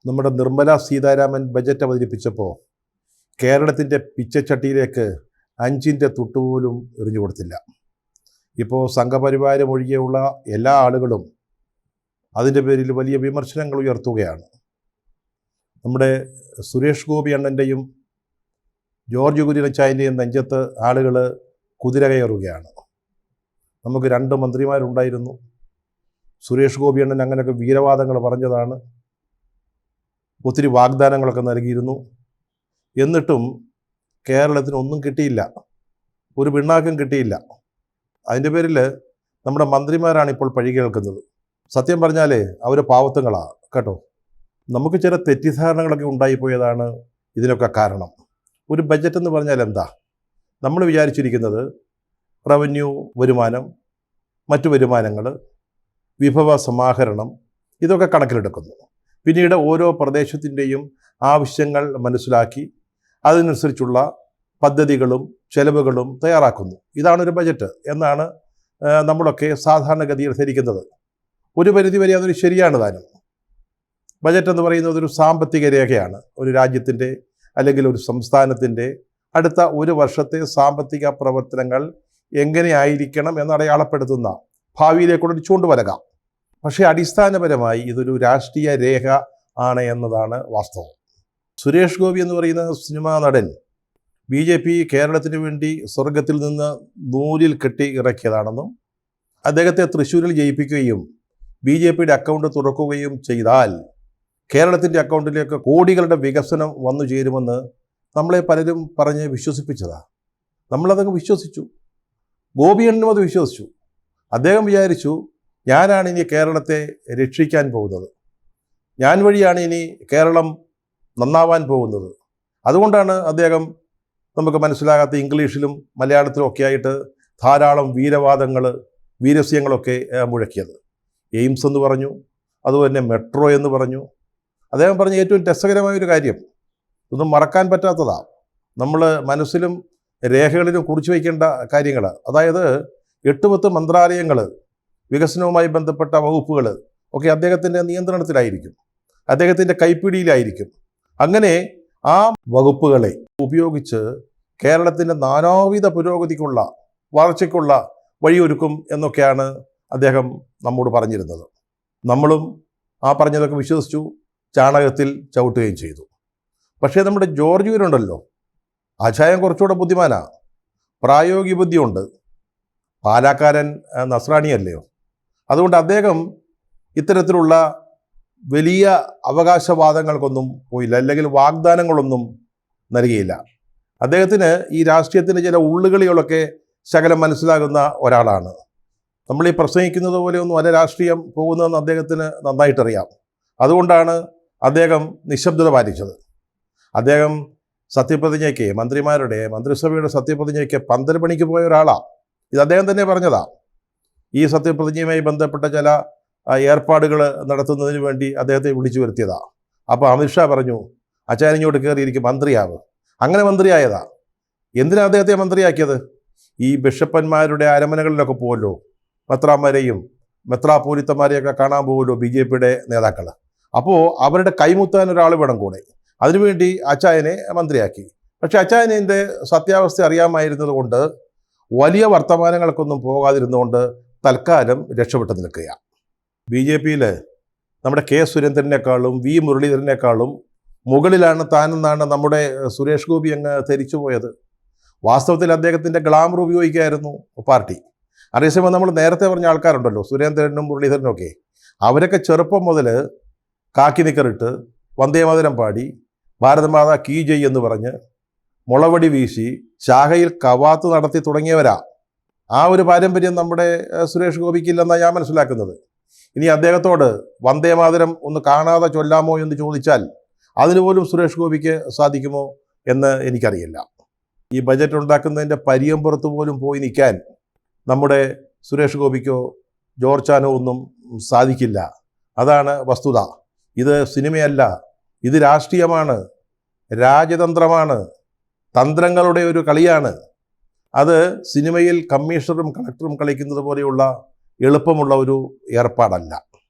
നമ്മുടെ നിർമ്മല സീതാരാമൻ ബജറ്റ് അവതരിപ്പിച്ചപ്പോൾ കേരളത്തിൻ്റെ പിച്ചച്ചട്ടിയിലേക്ക് 5 തുട്ടുപോലും എറിഞ്ഞു കൊടുത്തില്ല. ഇപ്പോൾ സംഘപരിവാരം ഒഴികെയുള്ള എല്ലാ ആളുകളും അതിൻ്റെ പേരിൽ വലിയ വിമർശനങ്ങൾ ഉയർത്തുകയാണ്. നമ്മുടെ സുരേഷ് ഗോപി അണ്ണൻ്റെയും ജോർജ് കുര്യനച്ചായൻ്റെയും നെഞ്ചത്ത് ആളുകൾ കുതിര കയറുകയാണ്. നമുക്ക് 2 മന്ത്രിമാരുണ്ടായിരുന്നു. സുരേഷ് ഗോപി അണ്ണൻ അങ്ങനെയൊക്കെ വീരവാദങ്ങൾ പറഞ്ഞതാണ്, ഒത്തിരി വാഗ്ദാനങ്ങളൊക്കെ നൽകിയിരുന്നു. എന്നിട്ടും കേരളത്തിന് ഒന്നും കിട്ടിയില്ല, ഒരു പിണ്ണാക്കും കിട്ടിയില്ല. അതിൻ്റെ പേരിൽ നമ്മുടെ മന്ത്രിമാരാണ് ഇപ്പോൾ പഴി കേൾക്കുന്നത്. സത്യം പറഞ്ഞാൽ അവർ പാവത്തുങ്ങളാണ് കേട്ടോ. നമുക്ക് ചില തെറ്റിദ്ധാരണകളൊക്കെ ഉണ്ടായിപ്പോയതാണ് ഇതിനൊക്കെ കാരണം. ഒരു ബജറ്റ് എന്ന് പറഞ്ഞാൽ എന്താ? നമ്മൾ വിചാരിച്ചിരിക്കുന്നത് റവന്യൂ വരുമാനം, മറ്റു വരുമാനങ്ങൾ, വിഭവ സമാഹരണം, ഇതൊക്കെ കണക്കിലെടുക്കുന്നു. പിന്നീട് ഓരോ പ്രദേശത്തിൻ്റെയും ആവശ്യങ്ങൾ മനസ്സിലാക്കി അതിനനുസരിച്ചുള്ള പദ്ധതികളും ചെലവുകളും തയ്യാറാക്കുന്നു. ഇതാണൊരു ബജറ്റ് എന്നാണ് നമ്മളൊക്കെ സാധാരണഗതിയിൽ ധരിക്കുന്നത്. ഒരു പരിധിവരെ അതൊരു ശരിയാണ് താനും. ബജറ്റ് എന്ന് പറയുന്നത് ഒരു സാമ്പത്തിക രേഖയാണ്. ഒരു രാജ്യത്തിൻ്റെ അല്ലെങ്കിൽ ഒരു സംസ്ഥാനത്തിൻ്റെ അടുത്ത ഒരു വർഷത്തെ സാമ്പത്തിക പ്രവർത്തനങ്ങൾ എങ്ങനെയായിരിക്കണം എന്ന് അടയാളപ്പെടുത്തുന്ന ഭാവിയിലേക്കുള്ളൊരു ചൂണ്ടുവരക. പക്ഷേ അടിസ്ഥാനപരമായി ഇതൊരു രാഷ്ട്രീയ രേഖ ആണ് എന്നതാണ് വാസ്തവം. സുരേഷ് ഗോപി എന്ന് പറയുന്ന സിനിമാ നടൻ BJP കേരളത്തിന് വേണ്ടി സ്വർഗത്തിൽ നിന്ന് നൂലിൽ കെട്ടി ഇറക്കിയതാണെന്നും അദ്ദേഹത്തെ തൃശ്ശൂരിൽ ജയിപ്പിക്കുകയും BJPയുടെ അക്കൗണ്ട് തുറക്കുകയും ചെയ്താൽ കേരളത്തിൻ്റെ അക്കൗണ്ടിലേക്ക് കോടികളുടെ വികസനം വന്നു ചേരുമെന്ന് നമ്മളെ പലരും പറഞ്ഞ് വിശ്വസിപ്പിച്ചതാണ്. നമ്മളതങ്ങ് വിശ്വസിച്ചു. ഗോപിയണ്ണനും അത് വിശ്വസിച്ചു. അദ്ദേഹം വിചാരിച്ചു, ഞാനാണ് ഇനി കേരളത്തെ രക്ഷിക്കാൻ പോകുന്നത്, ഞാൻ വഴിയാണ് ഇനി കേരളം നന്നാവാൻ പോകുന്നത്. അതുകൊണ്ടാണ് അദ്ദേഹം നമുക്ക് മനസ്സിലാകാത്ത ഇംഗ്ലീഷിലും മലയാളത്തിലും ഒക്കെ ആയിട്ട് ധാരാളം വീരവാദങ്ങൾ, വീരസ്യങ്ങളൊക്കെ മുഴക്കിയത്. എയിംസ് എന്ന് പറഞ്ഞു, അതുപോലെ മെട്രോ എന്ന് പറഞ്ഞു. അദ്ദേഹം പറഞ്ഞ ഏറ്റവും രസകരമായൊരു കാര്യം, ഇതൊന്നും മറക്കാൻ പറ്റാത്തതാണ്, നമ്മൾ മനസ്സിലും രേഖകളിലും കുറിച്ചു വയ്ക്കേണ്ട കാര്യങ്ങൾ. അതായത് 8-10 മന്ത്രാലയങ്ങൾ, വികസനവുമായി ബന്ധപ്പെട്ട വകുപ്പുകൾ ഒക്കെ അദ്ദേഹത്തിൻ്റെ നിയന്ത്രണത്തിലായിരിക്കും, അദ്ദേഹത്തിൻ്റെ കൈപ്പിടിയിലായിരിക്കും. അങ്ങനെ ആ വകുപ്പുകളെ ഉപയോഗിച്ച് കേരളത്തിൻ്റെ നാനാവിധ പുരോഗതിക്കുള്ള, വളർച്ചയ്ക്കുള്ള വഴിയൊരുക്കും എന്നൊക്കെയാണ് അദ്ദേഹം നമ്മോട് പറഞ്ഞിരുന്നത്. നമ്മളും ആ പറഞ്ഞതൊക്കെ വിശ്വസിച്ചു, ചാണകത്തിൽ ചവിട്ടുകയും ചെയ്തു. പക്ഷേ നമ്മുടെ ജോർജ് കുര്യനുണ്ടല്ലോ, ആശായം കുറച്ചുകൂടെ ബുദ്ധിമാനാണ്, പ്രായോഗിക ബുദ്ധിയുണ്ട്. പാലാക്കാരൻ നസ്രാണിയല്ലയോ. അതുകൊണ്ട് അദ്ദേഹം ഇത്തരത്തിലുള്ള വലിയ അവകാശവാദങ്ങൾക്കൊന്നും പോയില്ല, അല്ലെങ്കിൽ വാഗ്ദാനങ്ങളൊന്നും നൽകിയില്ല. അദ്ദേഹത്തിന് ഈ രാഷ്ട്രീയത്തിൻ്റെ ചില ഉള്ളുകളികളൊക്കെ ശകലം മനസ്സിലാകുന്ന ഒരാളാണ്. നമ്മൾ ഈ പ്രസംഗിക്കുന്നത് പോലെയൊന്നും അല്ല രാഷ്ട്രീയം പോകുന്നതെന്ന് അദ്ദേഹത്തിന് നന്നായിട്ടറിയാം. അതുകൊണ്ടാണ് അദ്ദേഹം നിശബ്ദത പാലിച്ചത്. അദ്ദേഹം സത്യപ്രതിജ്ഞയ്ക്ക്, മന്ത്രിസഭയുടെ സത്യപ്രതിജ്ഞയ്ക്ക് 12 മണിക്ക് പോയ ഒരാളാണ്. ഇത് അദ്ദേഹം തന്നെ പറഞ്ഞതാണ്. ഈ സത്യപ്രതിജ്ഞയുമായി ബന്ധപ്പെട്ട ചില ഏർപ്പാടുകൾ നടത്തുന്നതിന് വേണ്ടി അദ്ദേഹത്തെ വിളിച്ചു വരുത്തിയതാണ്. അപ്പോൾ അമിത്ഷാ പറഞ്ഞു, അച്ചായനിങ്ങോട്ട് കയറിയിരിക്കും, മന്ത്രിയാവ്. അങ്ങനെ മന്ത്രിയായതാ. എന്തിനാണ് അദ്ദേഹത്തെ മന്ത്രിയാക്കിയത്? ഈ ബിഷപ്പന്മാരുടെ അരമനകളിലൊക്കെ പോകുമല്ലോ, മെത്രാന്മാരെയും മെത്രാപോലിത്തന്മാരെയൊക്കെ കാണാൻ പോകുമല്ലോ BJPയുടെ നേതാക്കൾ. അപ്പോൾ അവരുടെ കൈമുത്താൻ ഒരാൾ വേണം കൂടെ. അതിനുവേണ്ടി അച്ചായനെ മന്ത്രിയാക്കി. പക്ഷെ അച്ചായനെ സത്യാവസ്ഥ അറിയാമായിരുന്നത് കൊണ്ട് വലിയ വർത്തമാനങ്ങൾക്കൊന്നും പോകാതിരുന്നുകൊണ്ട് തൽക്കാലം രക്ഷപ്പെട്ട് നിൽക്കുക. BJPയിൽ നമ്മുടെ K സുരേന്ദ്രനേക്കാളും V മുരളീധരനേക്കാളും മുകളിലാണ് താനെന്നാണ് നമ്മുടെ സുരേഷ് ഗോപി അങ്ങ് ധരിച്ചു പോയത്. വാസ്തവത്തിൽ അദ്ദേഹത്തിൻ്റെ ഗ്ലാമർ ഉപയോഗിക്കുകയായിരുന്നു പാർട്ടി. അതേസമയം നമ്മൾ നേരത്തെ പറഞ്ഞ ആൾക്കാരുണ്ടല്ലോ, സുരേന്ദ്രനും മുരളീധരനും ഒക്കെ, അവരൊക്കെ ചെറുപ്പം മുതൽ കാക്കി നിക്കറിട്ട് വന്ദേമാതരം പാടി ഭാരതമാതാ കീ ജയ് എന്ന് പറഞ്ഞ് മുളവടി വീശി ശാഖയിൽ കവാത്ത് നടത്തി തുടങ്ങിയവരാ. ആ ഒരു പാരമ്പര്യം നമ്മുടെ സുരേഷ് ഗോപിക്കില്ലെന്നാണ് ഞാൻ മനസ്സിലാക്കുന്നത്. ഇനി അദ്ദേഹത്തോട് വന്ദേമാതരം ഒന്ന് കാണാതെ ചൊല്ലാമോ എന്ന് ചോദിച്ചാൽ അതിനുപോലും സുരേഷ് ഗോപിക്ക് സാധിക്കുമോ എന്ന് എനിക്കറിയില്ല. ഈ ബജറ്റ് ഉണ്ടാക്കുന്നതിൻ്റെ പരിയമ്പുറത്ത് പോലും പോയി നിൽക്കാൻ നമ്മുടെ സുരേഷ് ഗോപിക്കോ ജോർജാനോ ഒന്നും സാധിക്കില്ല. അതാണ് വസ്തുത. ഇത് സിനിമയല്ല, ഇത് രാഷ്ട്രീയമാണ്, രാജതന്ത്രമാണ്, തന്ത്രങ്ങളുടെ ഒരു കളിയാണ്. അത് സിനിമയിൽ കമ്മീഷണറും കളക്ടറും കളിക്കുന്നത് പോലെയുള്ള എളുപ്പമുള്ള ഒരു ഏർപ്പാടല്ല.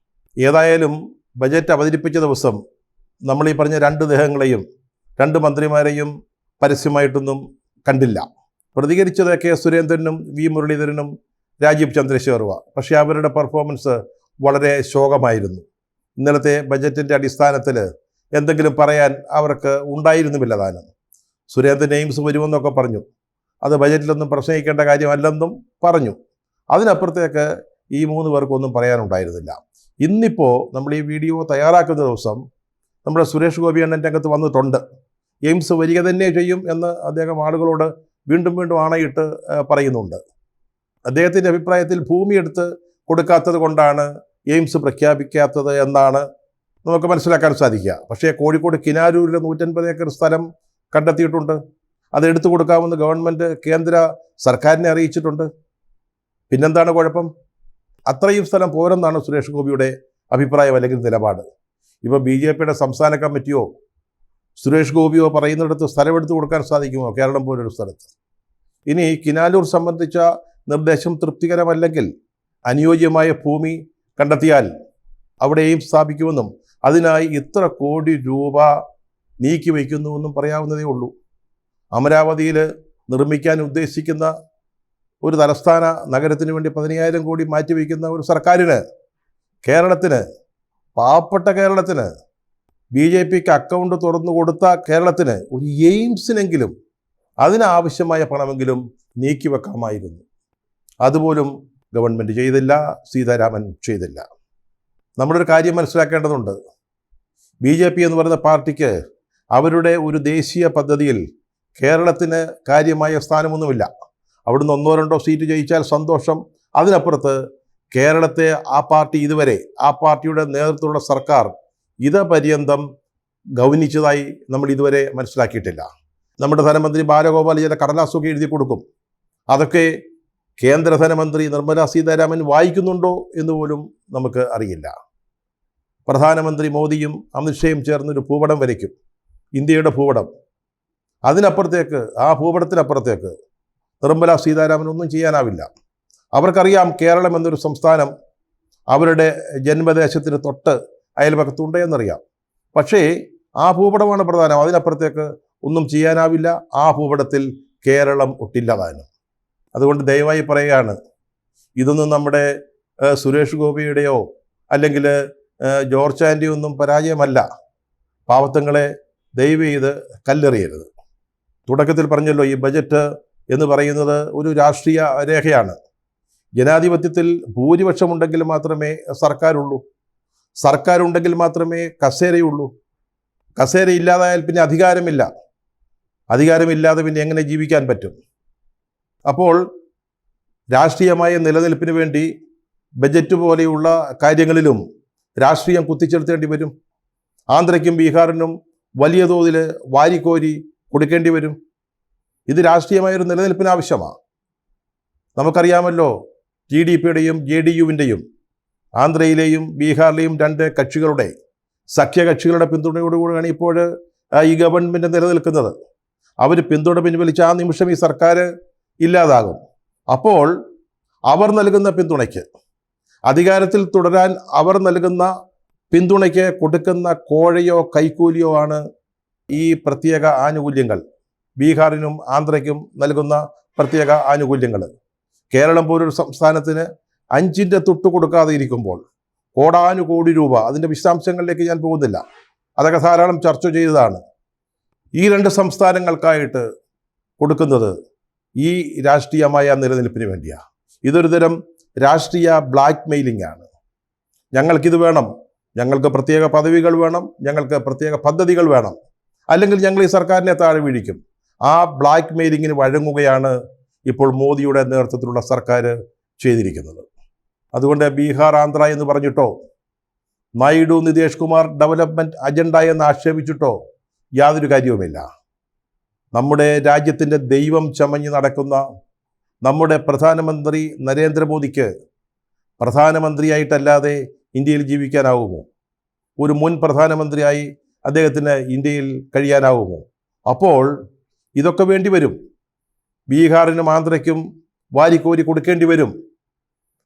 ഏതായാലും ബജറ്റ് അവതരിപ്പിച്ച ദിവസം നമ്മൾ ഈ പറഞ്ഞ രണ്ട് ദേഹങ്ങളെയും രണ്ട് മന്ത്രിമാരെയും പരസ്യമായിട്ടൊന്നും കണ്ടില്ല. പ്രതികരിച്ചത് കെ സുരേന്ദ്രനും വി മുരളീധരനും രാജീവ് ചന്ദ്രശേഖറുമാണ്. പക്ഷേ അവരുടെ പെർഫോമൻസ് വളരെ ശോകമായിരുന്നു. ഇന്നലത്തെ ബജറ്റിൻ്റെ അടിസ്ഥാനത്തിൽ എന്തെങ്കിലും പറയാൻ അവർക്ക് ഉണ്ടായിരുന്നുമില്ല താനും. സുരേന്ദ്രൻ എയിംസ് വരുമെന്നൊക്കെ പറഞ്ഞു. അത് ബജറ്റിലൊന്നും പ്രശ്നിക്കേണ്ട കാര്യമല്ലെന്നും പറഞ്ഞു. അതിനപ്പുറത്തേക്ക് ഈ മൂന്ന് പേർക്കൊന്നും പറയാനുണ്ടായിരുന്നില്ല. ഇന്നിപ്പോൾ നമ്മൾ ഈ വീഡിയോ തയ്യാറാക്കുന്ന ദിവസം നമ്മുടെ സുരേഷ് ഗോപി അണ്ണൻ രംഗത്ത് വന്നിട്ടുണ്ട്. എയിംസ് വരിക തന്നെ ചെയ്യും എന്ന് അദ്ദേഹം ആളുകളോട് വീണ്ടും വീണ്ടും ആണയിട്ട് പറയുന്നുണ്ട്. അദ്ദേഹത്തിൻ്റെ അഭിപ്രായത്തിൽ ഭൂമി എടുത്ത് കൊടുക്കാത്തത് കൊണ്ടാണ് എയിംസ് പ്രഖ്യാപിക്കാത്തത് എന്നാണ് നമുക്ക് മനസ്സിലാക്കാൻ സാധിക്കുക. പക്ഷേ കോഴിക്കോട് കിനാരൂരിൽ 150 ഏക്കർ സ്ഥലം കണ്ടെത്തിയിട്ടുണ്ട്. അത് എടുത്തു കൊടുക്കാമെന്ന് ഗവൺമെൻറ് കേന്ദ്ര സർക്കാരിനെ അറിയിച്ചിട്ടുണ്ട്. പിന്നെന്താണ് കുഴപ്പം? അത്രയും സ്ഥലം പോരെന്നാണ് സുരേഷ് ഗോപിയുടെ അഭിപ്രായം അല്ലെങ്കിൽ നിലപാട്. ഇപ്പോൾ BJPയുടെ സംസ്ഥാന കമ്മിറ്റിയോ സുരേഷ് ഗോപിയോ പറയുന്നിടത്ത് സ്ഥലമെടുത്തു കൊടുക്കാൻ സാധിക്കുമോ കേരളം പോലൊരു സ്ഥലത്ത്? ഇനി കിനാലൂർ സംബന്ധിച്ച നിർദ്ദേശം തൃപ്തികരമല്ലെങ്കിൽ അനുയോജ്യമായ ഭൂമി കണ്ടെത്തിയാൽ അവിടെയും സ്ഥാപിക്കുമെന്നും അതിനായി ഇത്ര കോടി രൂപ നീക്കി വയ്ക്കുന്നുവെന്നും പറയാവുന്നതേ ഉള്ളൂ. അമരാവതിയിൽ നിർമ്മിക്കാൻ ഉദ്ദേശിക്കുന്ന ഒരു തലസ്ഥാന നഗരത്തിന് വേണ്ടി 15,000 കോടി മാറ്റിവെക്കുന്ന ഒരു സർക്കാരിന്, കേരളത്തിന്, പാവപ്പെട്ട കേരളത്തിന്, BJPക്ക് അക്കൗണ്ട് തുറന്നു കൊടുത്ത കേരളത്തിന് ഒരു എയിംസിനെങ്കിലും അതിനാവശ്യമായ പണമെങ്കിലും നീക്കി വെക്കാമായിരുന്നു. അതുപോലും ഗവൺമെൻറ് ചെയ്തില്ല, സീതാരാമൻ ചെയ്തില്ല. നമ്മളൊരു കാര്യം മനസ്സിലാക്കേണ്ടതുണ്ട്. BJP എന്ന് പറയുന്ന പാർട്ടിക്ക് അവരുടെ ഒരു ദേശീയ പദ്ധതിയിൽ കേരളത്തിന് കാര്യമായ സ്ഥാനമൊന്നുമില്ല. അവിടുന്ന് 1-2 സീറ്റ് ജയിച്ചാൽ സന്തോഷം. അതിനപ്പുറത്ത് കേരളത്തെ ആ പാർട്ടി ഇതുവരെ, ആ പാർട്ടിയുടെ നേതൃത്വമുള്ള സർക്കാർ ഇതപര്യന്തം ഗൗനിച്ചതായി നമ്മൾ ഇതുവരെ മനസ്സിലാക്കിയിട്ടില്ല. നമ്മുടെ ധനമന്ത്രി ബാലഗോപാൽ ചില കടലാസൊക്കെ എഴുതി കൊടുക്കും. അതൊക്കെ കേന്ദ്ര ധനമന്ത്രി നിർമ്മല സീതാരാമൻ വായിക്കുന്നുണ്ടോ എന്ന് പോലും നമുക്ക് അറിയില്ല. പ്രധാനമന്ത്രി മോദിയും അമിത്ഷയും ചേർന്നൊരു ഭൂപടം വരയ്ക്കും, ഇന്ത്യയുടെ ഭൂപടം. അതിനപ്പുറത്തേക്ക്, ആ ഭൂപടത്തിനപ്പുറത്തേക്ക് നിർമ്മല സീതാരാമനൊന്നും ചെയ്യാനാവില്ല. അവർക്കറിയാം കേരളം എന്നൊരു സംസ്ഥാനം അവരുടെ ജന്മദേശത്തിന് തൊട്ട് അയൽപക്കത്തുണ്ട് എന്നറിയാം. പക്ഷേ ആ ഭൂപടമാണ് പ്രധാനം. അതിനപ്പുറത്തേക്ക് ഒന്നും ചെയ്യാനാവില്ല. ആ ഭൂപടത്തിൽ കേരളം ഒട്ടില്ലതാനും. അതുകൊണ്ട് ദയവായി പറയുകയാണ്, ഇതൊന്നും നമ്മുടെ സുരേഷ് ഗോപിയുടെയോ അല്ലെങ്കിൽ ജോർജ് ആൻ്റെയോ ഒന്നും പരാജയമല്ല. പാവത്തങ്ങളെ ദയവ് ചെയ്ത് കല്ലെറിയരുത്. തുടക്കത്തിൽ പറഞ്ഞല്ലോ, ഈ ബജറ്റ് എന്ന് പറയുന്നത് ഒരു രാഷ്ട്രീയ രേഖയാണ്. ജനാധിപത്യത്തിൽ ഭൂരിപക്ഷമുണ്ടെങ്കിൽ മാത്രമേ സർക്കാരുള്ളൂ. സർക്കാരുണ്ടെങ്കിൽ മാത്രമേ കസേരയുള്ളൂ. കസേര ഇല്ലാതായാൽ പിന്നെ അധികാരമില്ല. അധികാരമില്ലാതെ പിന്നെ എങ്ങനെ ജീവിക്കാൻ പറ്റും? അപ്പോൾ രാഷ്ട്രീയമായ നിലനിൽപ്പിന് വേണ്ടി ബജറ്റ് പോലെയുള്ള കാര്യങ്ങളിലും രാഷ്ട്രീയം കുത്തിച്ചേർത്തേണ്ടി വരും. ആന്ധ്രയ്ക്കും ബീഹാറിനും വലിയ തോതിൽ വാരിക്കോരി കൊടുക്കേണ്ടി വരും. ഇത് രാഷ്ട്രീയമായൊരു നിലനിൽപ്പിന് ആവശ്യമാണ്. നമുക്കറിയാമല്ലോ, TDPയുടെയും JDUവിൻ്റെയും ആന്ധ്രയിലെയും ബീഹാറിലെയും 2 കക്ഷികളുടെ സഖ്യകക്ഷികളുടെ പിന്തുണയോടുകൂടിയാണ് ഇപ്പോൾ ഈ ഗവൺമെൻറ് നിലനിൽക്കുന്നത്. അവർ പിന്തുണ പിൻവലിച്ച ആ നിമിഷം ഈ സർക്കാർ ഇല്ലാതാകും. അപ്പോൾ അവർ നൽകുന്ന പിന്തുണയ്ക്ക്, അധികാരത്തിൽ തുടരാൻ അവർ നൽകുന്ന പിന്തുണയ്ക്ക് കൊടുക്കുന്ന കോഴയോ കൈക്കൂലിയോ ആണ് ഈ പ്രത്യേക ആനുകൂല്യങ്ങൾ. ബീഹാറിനും ആന്ധ്രയ്ക്കും നൽകുന്ന പ്രത്യേക ആനുകൂല്യങ്ങൾ. കേരളം പോലൊരു സംസ്ഥാനത്തിന് 5ൻ്റെ തൊട്ട് കൊടുക്കാതെ ഇരിക്കുമ്പോൾ കോടാനുകോടി രൂപ, അതിൻ്റെ വിശദാംശങ്ങളിലേക്ക് ഞാൻ പോകുന്നില്ല, അതൊക്കെ ധാരാളം ചർച്ച ചെയ്തതാണ്, ഈ 2 സംസ്ഥാനങ്ങൾക്കായിട്ട് കൊടുക്കുന്നത് ഈ രാഷ്ട്രീയമായ നിലനിൽപ്പിന് വേണ്ടിയാണ്. ഇതൊരു തരം രാഷ്ട്രീയ ബ്ലാക്ക് മെയിലിംഗ് ആണ്. ഞങ്ങൾക്കിത് വേണം, ഞങ്ങൾക്ക് പ്രത്യേക പദവികൾ വേണം, ഞങ്ങൾക്ക് പ്രത്യേക പദ്ധതികൾ വേണം, അല്ലെങ്കിൽ ഞങ്ങൾ ഈ സർക്കാരിനെ താഴെ വീഴിക്കും. ആ ബ്ലാക്ക് മെയിലിങ്ങിന് വഴങ്ങുകയാണ് ഇപ്പോൾ മോദിയുടെ നേതൃത്വത്തിലുള്ള സർക്കാർ ചെയ്തിരിക്കുന്നത്. അതുകൊണ്ട് ബീഹാർ, ആന്ധ്ര എന്ന് പറഞ്ഞിട്ടോ നായിഡു നിതീഷ് കുമാർ ഡെവലപ്മെൻറ്റ് അജണ്ട എന്ന് ആക്ഷേപിച്ചിട്ടോ യാതൊരു കാര്യവുമില്ല. നമ്മുടെ രാജ്യത്തിൻ്റെ ദൈവം ചമഞ്ഞ് നടക്കുന്ന നമ്മുടെ പ്രധാനമന്ത്രി നരേന്ദ്രമോദിക്ക് പ്രധാനമന്ത്രിയായിട്ടല്ലാതെ ഇന്ത്യയിൽ ജീവിക്കാനാവുമോ? ഒരു മുൻ പ്രധാനമന്ത്രിയായി അദ്ദേഹത്തിന് ഇന്ത്യയിൽ കഴിയാനാവുമോ? അപ്പോൾ ഇതൊക്കെ വേണ്ടി വരും. ബീഹാറിനും ആന്ധ്രയ്ക്കും വാരിക്കോരി കൊടുക്കേണ്ടി വരും.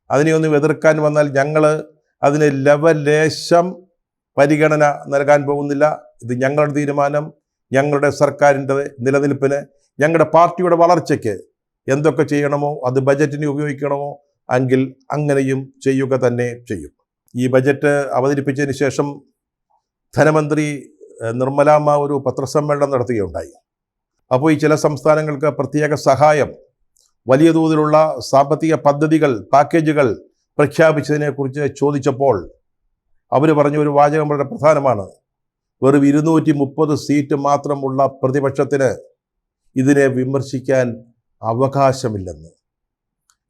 അതിനെയൊന്നും എതിർക്കാൻ വന്നാൽ ഞങ്ങൾ അതിന് ലവലേശം പരിഗണന നൽകാൻ പോകുന്നില്ല. ഇത് ഞങ്ങളുടെ തീരുമാനം, ഞങ്ങളുടെ സർക്കാരിൻ്റെ നിലനിൽപ്പിന്, ഞങ്ങളുടെ പാർട്ടിയുടെ വളർച്ചയ്ക്ക് എന്തൊക്കെ ചെയ്യണമോ അത് ബജറ്റിന് ഉപയോഗിക്കണമോ എങ്കിൽ അങ്ങനെയും ചെയ്യുക തന്നെ ചെയ്യും. ഈ ബജറ്റ് അവതരിപ്പിച്ചതിന് ശേഷം ധനമന്ത്രി നിർമ്മലാമ്മ ഒരു പത്രസമ്മേളനം നടത്തുകയുണ്ടായി. അപ്പോൾ ഈ ചില സംസ്ഥാനങ്ങൾക്ക് പ്രത്യേക സഹായം, വലിയ തോതിലുള്ള സാമ്പത്തിക പദ്ധതികൾ, പാക്കേജുകൾ പ്രഖ്യാപിച്ചതിനെക്കുറിച്ച് ചോദിച്ചപ്പോൾ അവർ പറഞ്ഞ ഒരു വാചകം വളരെ പ്രധാനമാണ്. വെറും 230 സീറ്റ് മാത്രമുള്ള പ്രതിപക്ഷത്തിന് ഇതിനെ വിമർശിക്കാൻ അവകാശമില്ലെന്ന്.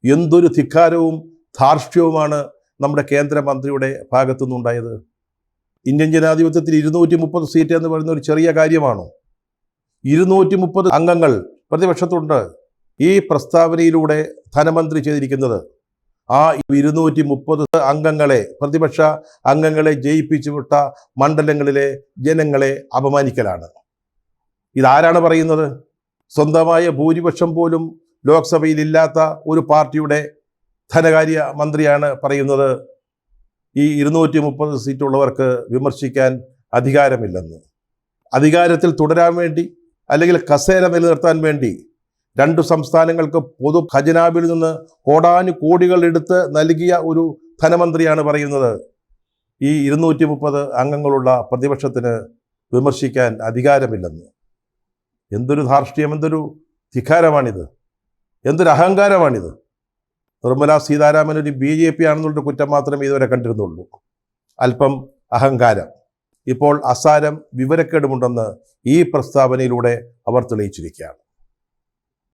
എന്തൊരു ധിക്കാരവും ധാർഷ്ട്യവുമാണ് നമ്മുടെ കേന്ദ്രമന്ത്രിയുടെ ഭാഗത്തുനിന്നുണ്ടായത്. ഇന്ത്യൻ ജനാധിപത്യത്തിൽ 230 സീറ്റ് എന്ന് പറയുന്ന ഒരു ചെറിയ കാര്യമാണോ? 230 അംഗങ്ങൾ പ്രതിപക്ഷത്തുണ്ട്. ഈ പ്രസ്താവനയിലൂടെ ധനമന്ത്രി ചെയ്തിരിക്കുന്നത് ആ 230 അംഗങ്ങളെ, പ്രതിപക്ഷ അംഗങ്ങളെ ജയിപ്പിച്ചു വിട്ട മണ്ഡലങ്ങളിലെ ജനങ്ങളെ അപമാനിക്കലാണ്. ഇതാരാണ് പറയുന്നത്? സ്വന്തമായ ഭൂരിപക്ഷം പോലും ലോക്സഭയിൽ ഇല്ലാത്ത ഒരു പാർട്ടിയുടെ ധനകാര്യ മന്ത്രിയാണ് പറയുന്നത് ഈ 230 സീറ്റുള്ളവർക്ക് വിമർശിക്കാൻ അധികാരമില്ലെന്ന്. അധികാരത്തിൽ തുടരാൻ വേണ്ടി അല്ലെങ്കിൽ കസേര നിലനിർത്താൻ വേണ്ടി 2 സംസ്ഥാനങ്ങൾക്ക് പൊതു ഖജനാവിൽ നിന്ന് കോടാനുകോടികൾ എടുത്ത് നൽകിയ ഒരു ധനമന്ത്രിയാണ് പറയുന്നത് ഈ 230 അംഗങ്ങളുള്ള പ്രതിപക്ഷത്തിന് വിമർശിക്കാൻ അധികാരമില്ലെന്ന്. എന്തൊരു ധാർഷ്ട്യം, എന്തൊരു ധിക്കാരമാണിത്, എന്തൊരു അഹങ്കാരമാണിത്. നിർമ്മലാ സീതാരാമൻ ഒരു BJP ആണെന്നുള്ള കുറ്റം മാത്രമേ ഇതുവരെ കണ്ടിരുന്നുള്ളൂ. അല്പം അഹങ്കാരം. ഇപ്പോൾ അസാരം വിവരക്കേടുമുണ്ടെന്ന് ഈ പ്രസ്താവനയിലൂടെ അവർ തെളിയിച്ചിരിക്കുകയാണ്.